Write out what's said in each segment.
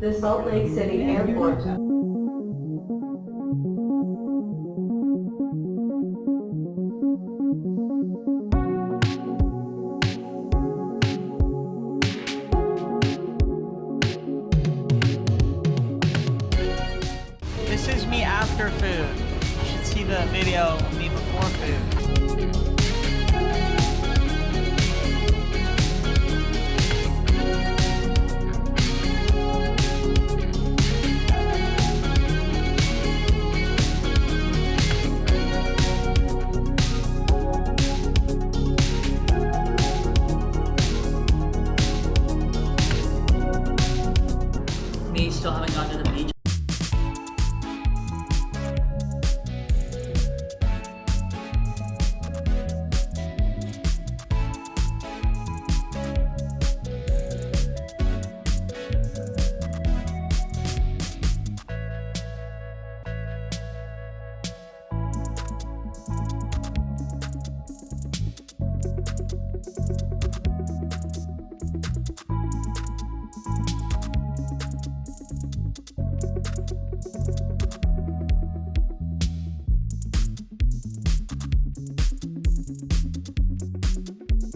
The Salt Lake City Airport. This is me after food. You should see the video of me before food. Me still haven't gone to the beach.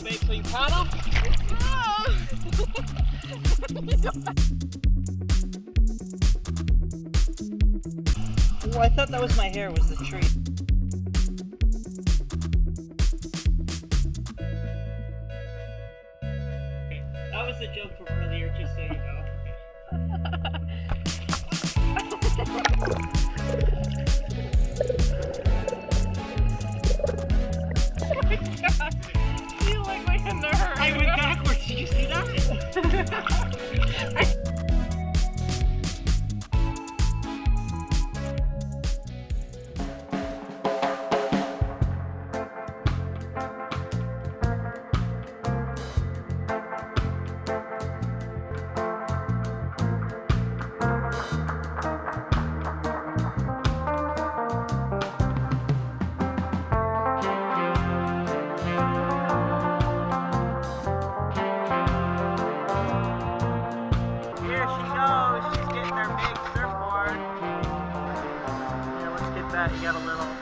Wait till you paddle. Oh, I thought that was my hair, was the tree. That was the joke from earlier, just so you know. Oh my god, you look like a nerd. I went backwards, did you see that? Here she goes, she's getting her big surfboard. Yeah, let's get that, you got a little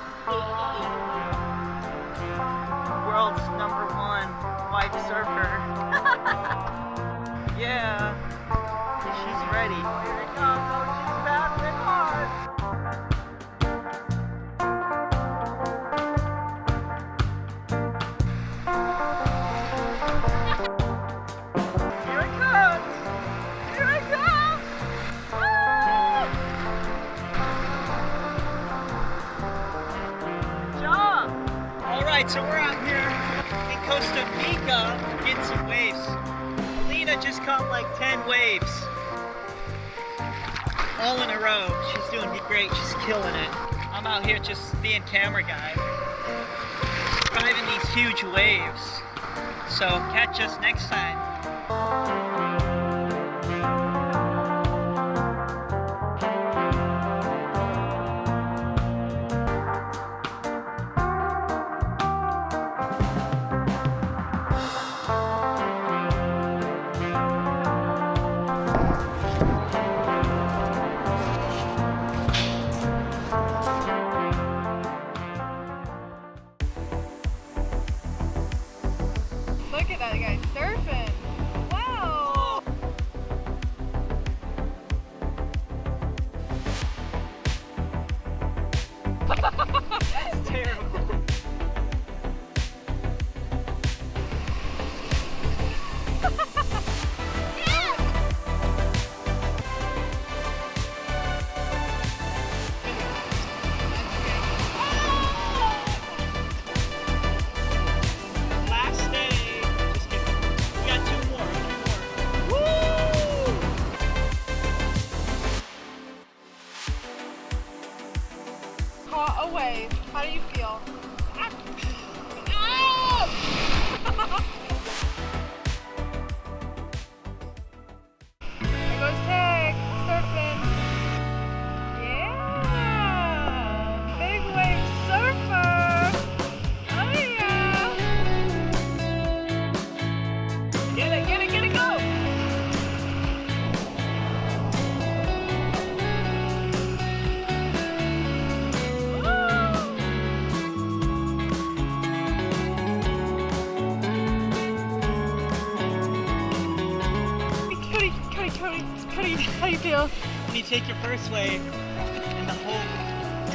world's #1 white surfer. Yeah, she's ready. Here it comes, oh she's paddling hard. Here it comes! Here it comes! Woo! Good job! Alright, so we're out here in Costa Rica getting some waves. Alina just caught like 10 waves. All in a row. She's doing great, she's killing it. I'm out here just being camera guy. Driving these huge waves. So catch us next time. Look at that guy surfing. Wow. That's terrible. Last day. Just kidding. We got two more. Woo! Caught a wave. How do you feel? There goes Tag, surfing. Yeah! Big wave surfer! Oh yeah! Get it, go! How do you feel? When you take your first wave and the whole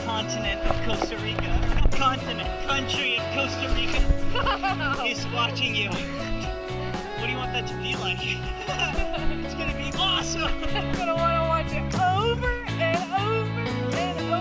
continent of Costa Rica, country of Costa Rica is watching you. What do you want that to be like? It's gonna be awesome! I'm gonna wanna watch it over and over and over.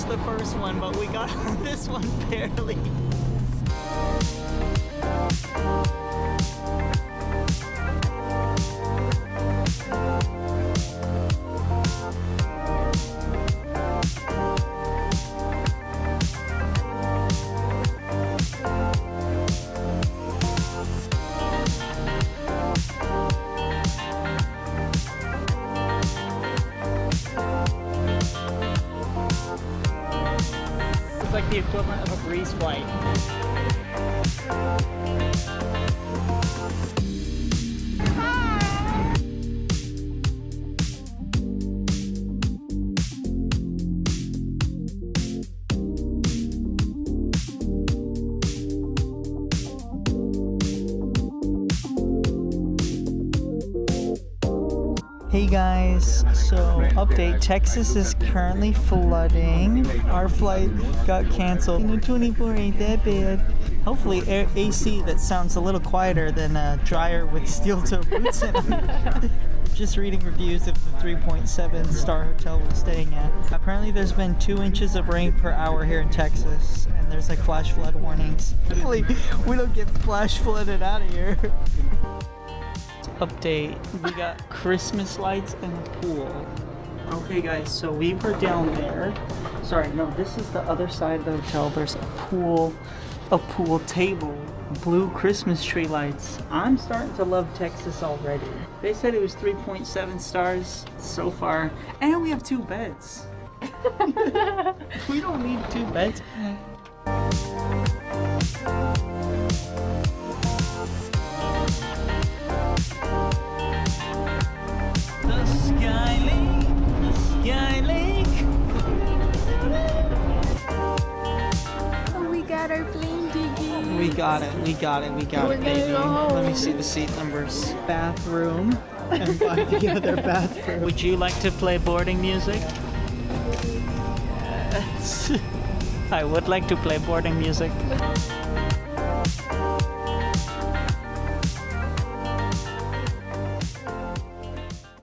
The first one, but we got this one barely. It's like the equivalent of a breeze flight. Hey guys, so update, Texas is currently flooding. Our flight got canceled. 24 ain't that bad. Hopefully AC that sounds a little quieter than a dryer with steel toe boots in it. Just reading reviews of the 3.7 star hotel we're staying at. Apparently there's been 2 inches of rain per hour here in Texas, and there's like flash flood warnings. Hopefully we don't get flash flooded out of here. Update, we got Christmas lights and a pool. Okay guys, so we were down there. Sorry, no, this is the other side of the hotel. There's a pool table, blue Christmas tree lights. I'm starting to love Texas already. They said it was 3.7 stars so far, and we have 2 beds. We don't need 2 beds. Sky Lake. Oh, we got our plane ticket. We got it, baby. Let me see the seat numbers. Bathroom. And by the other bathroom. Would you like to play boarding music? Yes. I would like to play boarding music.